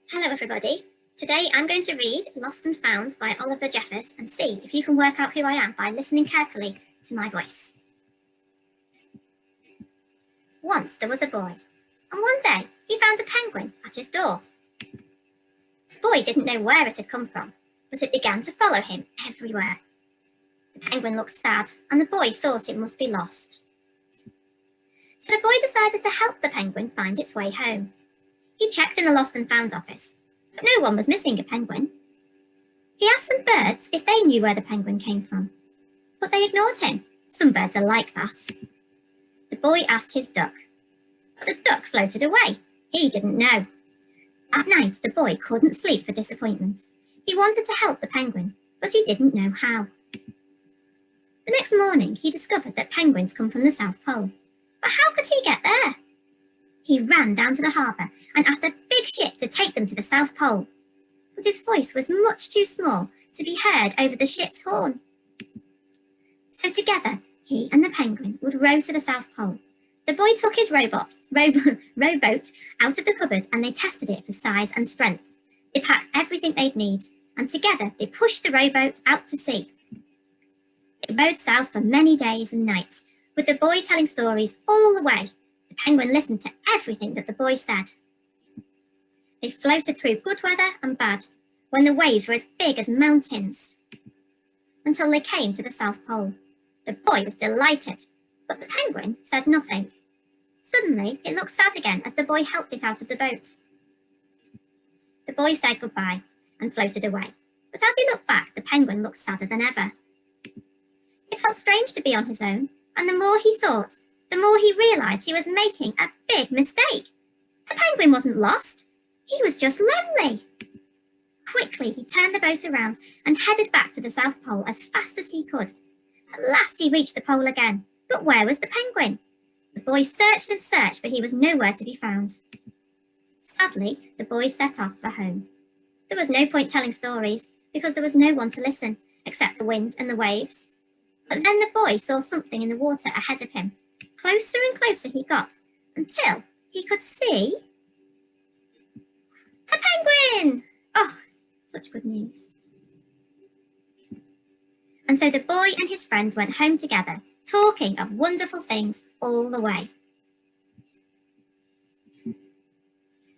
Hello everybody. Today I'm going to read Lost and Found by Oliver Jeffers and see if you can work out who I am by listening carefully to my voice. Once there was a boy, and one day he found a penguin at his door. The boy didn't know where it had come from, but it began to follow him everywhere. The penguin looked sad and the boy thought it must be lost. So the boy decided to help the penguin find its way home. He checked in the Lost and Found office, but no one was missing a penguin. He asked some birds if they knew where the penguin came from, but they ignored him. Some birds are like that. The boy asked his duck, but the duck floated away. He didn't know. At night, the boy couldn't sleep for disappointment. He wanted to help the penguin, but he didn't know how. The next morning, he discovered that penguins come from the South Pole. But how could he get there? He ran down to the harbour and asked a big ship to take them to the South Pole. But his voice was much too small to be heard over the ship's horn. So together, he and the penguin would row to the South Pole. The boy took his rowboat out of the cupboard and they tested it for size and strength. They packed everything they'd need, and together they pushed the rowboat out to sea. They rowed south for many days and nights, with the boy telling stories all the way. The penguin listened to everything that the boy said. They floated through good weather and bad, when the waves were as big as mountains, until they came to the South Pole. The boy was delighted, but the penguin said nothing. Suddenly, it looked sad again as the boy helped it out of the boat. The boy said goodbye and floated away, but as he looked back, the penguin looked sadder than ever. It felt strange to be on his own, and the more he thought, the more he realised he was making a big mistake. The penguin wasn't lost. He was just lonely. Quickly, he turned the boat around and headed back to the South Pole as fast as he could. At last, he reached the pole again. But where was the penguin? The boy searched and searched, but he was nowhere to be found. Sadly, the boy set off for home. There was no point telling stories, because there was no one to listen, except the wind and the waves. But then the boy saw something in the water ahead of him. Closer and closer he got, until he could see a penguin! Oh, such good news. And so the boy and his friend went home together, talking of wonderful things all the way.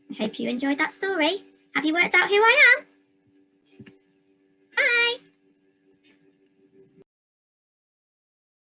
I hope you enjoyed that story. Have you worked out who I am? Bye!